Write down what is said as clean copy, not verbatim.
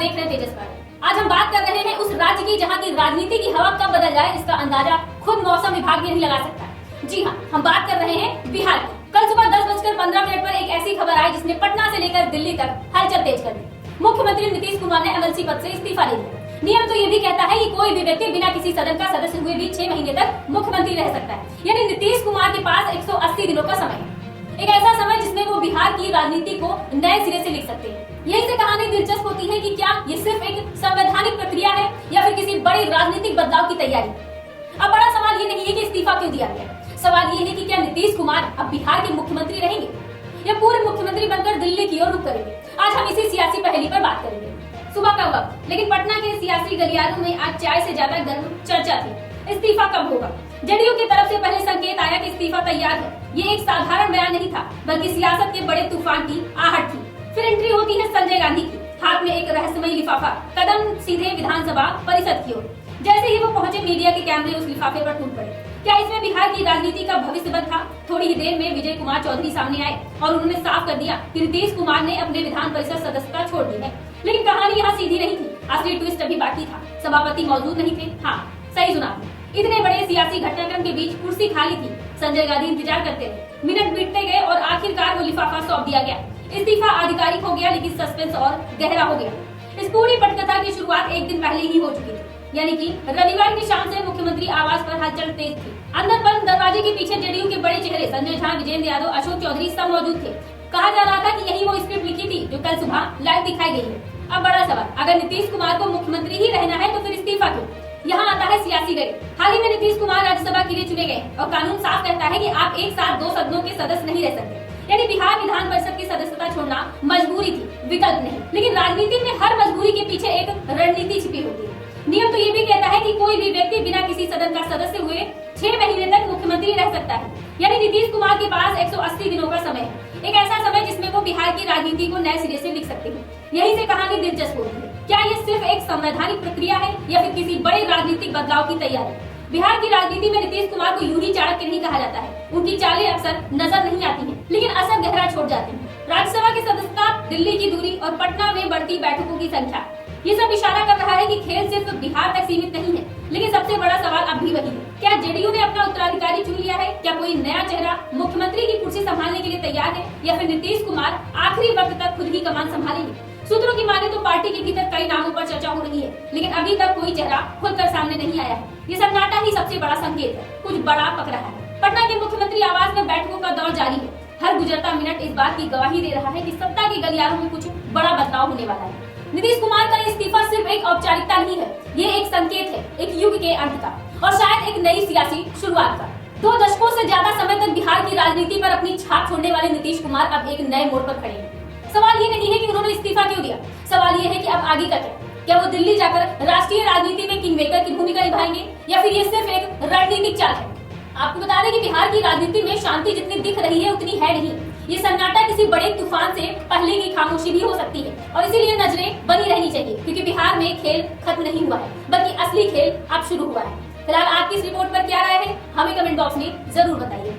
देख रहे हैं तेजस पर। आज हम बात कर रहे हैं उस राज्य की जहां की राजनीति की हवा कब बदल जाए इसका अंदाजा खुद मौसम विभाग भी नहीं लगा सकता। जी हाँ, हम बात कर रहे हैं बिहार की। कल सुबह 10:15 पर एक ऐसी खबर आई जिसने पटना से लेकर दिल्ली तक हलचल तेज कर दी। मुख्यमंत्री नीतीश कुमार ने एमएलसी पद से इस्तीफा ले लिया। नियम तो ये भी कहता है कि कोई भी व्यक्ति बिना किसी सदन का सदस्य हुए भी 6 महीने तक मुख्यमंत्री रह सकता है। यानी नीतीश कुमार के पास 180 दिनों का समय है, एक ऐसा समय जिसमें वो बिहार की राजनीति को नए सिरे से लिख सकते हैं। यही से कहानी दिलचस्प होती है कि क्या ये सिर्फ एक संवैधानिक प्रक्रिया है या फिर किसी बड़े राजनीतिक बदलाव की तैयारी। अब बड़ा सवाल ये नहीं है कि इस्तीफा क्यों दिया गया, सवाल ये है कि क्या नीतीश कुमार अब बिहार के मुख्यमंत्री रहेंगे या पूर्व मुख्यमंत्री बनकर दिल्ली की ओर रुख करेंगे। आज हम इसी सियासी पहेली पर बात करेंगे। सुबह का वक्त, लेकिन पटना के सियासी गलियारों में आज चाय से ज्यादा गर्म चर्चा थी। इस्तीफा कब होगा? जदयू की तरफ से पहले संकेत आया कि इस्तीफा तैयार है। ये एक साधारण बयान नहीं था, बल्कि सियासत के बड़े तूफान की आहट थी। फिर एंट्री होती है संजय गांधी की, हाथ में एक रहस्यमयी लिफाफा, कदम सीधे विधानसभा परिषद की ओर। जैसे ही वो पहुंचे, मीडिया के कैमरे उस लिफाफे पर टूट पड़े। क्या इसमें बिहार की राजनीति का भविष्य बंद था? थोड़ी ही देर में विजय कुमार चौधरी सामने आए और उन्होंने साफ कर दिया कि नीतीश कुमार ने अपने विधान परिषद सदस्यता छोड़ दी है। लेकिन कहानी यहाँ सीधी नहीं थी, असली ट्विस्ट अभी बाकी था। सभापति मौजूद नहीं थे। हाँ, सही सुना आपने। इतने बड़े सियासी घटनाक्रम के बीच कुर्सी खाली थी। संजय गांधी इंतजार करते रहे। मिनट बीतते गए और आखिरकार वो लिफाफा सौंप दिया गया। इस्तीफा आधिकारिक हो गया, लेकिन सस्पेंस और गहरा हो गया। इस पूरी पटकथा की शुरुआत एक दिन पहले ही हो चुकी थी, यानी कि रविवार की शाम से मुख्यमंत्री आवास पर हलचल तेज थी। अंदर बंद दरवाजे के पीछे जदयू के बड़े चेहरे संजय झा, विजेंद्र यादव, अशोक चौधरी सब मौजूद थे। कहा जा रहा था कि यही वो स्क्रिप्ट लिखी थी जो कल सुबह लाइव दिखाई गई है। अब बड़ा सवाल, अगर नीतीश कुमार को मुख्यमंत्री ही रहना है तो फिर इस्तीफा क्यों? यहाँ आता है सियासी गणित। हाल ही में नीतीश कुमार राज्यसभा के लिए चुने गए और कानून साफ कहता है कि आप एक साथ 2 सदनों के सदस्य नहीं रह सकते। यानी बिहार विधान परिषद की सदस्यता छोड़ना मजबूरी थी, विकल्प नहीं। लेकिन राजनीति में हर मजबूरी के पीछे एक रणनीति छिपी होती है। नियम तो ये भी कहता है कि कोई भी व्यक्ति बिना किसी सदन का सदस्य हुए 6 महीने तक मुख्यमंत्री रह सकता है। यानी नीतीश कुमार के पास 180 दिनों का समय है, एक ऐसा समय जिसमें वो बिहार की राजनीति को नए सिरे से लिख सकते हैं। यही से कहानी दिलचस्प होती है। क्या ये सिर्फ एक संवैधानिक प्रक्रिया है या फिर किसी बड़े राजनीतिक बदलाव की तैयारी? बिहार की राजनीति में नीतीश कुमार को यूं ही चाणक्य नहीं कहा जाता है। उनकी चालें अक्सर नजर नहीं आती हैं, लेकिन असर गहरा छोड़ जाती हैं। राज्यसभा की सदस्यता, दिल्ली की दूरी और पटना में बढ़ती बैठकों की संख्या, ये सब इशारा कर रहा है कि खेल सिर्फ बिहार तक सीमित नहीं है। लेकिन सबसे बड़ा सवाल अब भी वही है, क्या जेडीयू ने अपना उत्तराधिकारी चुन लिया है? क्या कोई नया चेहरा मुख्यमंत्री की कुर्सी संभालने के लिए तैयार है या फिर नीतीश कुमार आखिरी वक्त तक खुद ही कमान संभालेंगे? सूत्रों की माने तो पार्टी के भीतर कई नामों पर चर्चा हो रही है, लेकिन अभी तक कोई चेहरा खुलकर सामने नहीं आया है। ये सन्नाटा ही सबसे बड़ा संकेत है, कुछ बड़ा पक रहा है। पटना के मुख्यमंत्री आवास में बैठकों का दौर जारी है। हर गुजरता मिनट इस बात की गवाही दे रहा है कि सत्ता के गलियारों में कुछ बड़ा बदलाव होने वाला है। नीतीश कुमार का इस्तीफा सिर्फ एक औपचारिकता नहीं है, ये एक संकेत है, एक युग के अंत का और शायद एक नई सियासी शुरुआत का। 2 दशकों से ज्यादा समय तक बिहार की राजनीति पर अपनी छाप छोड़ने वाले नीतीश कुमार अब एक नए मोड़ पर खड़े हैं। सवाल ये नहीं है कि उन्होंने इस्तीफा क्यों दिया, सवाल ये है कि अब आगे का क्या वो दिल्ली जाकर राष्ट्रीय राजनीति में किंगमेकर की भूमिका निभाएंगे या फिर ये सिर्फ एक रणनीतिक चाल है? आपको बता दें कि बिहार की राजनीति में शांति जितनी दिख रही है उतनी है नहीं। ये सन्नाटा किसी बड़े तूफान से पहले की खामोशी भी हो सकती है और इसीलिए नजरें बनी रहनी चाहिए, क्योंकि बिहार में खेल खत्म नहीं हुआ है, बल्कि असली खेल अब शुरू हुआ है। फिलहाल आपकी इस रिपोर्ट पर क्या राय है, हमें कमेंट बॉक्स में जरूर बताइए।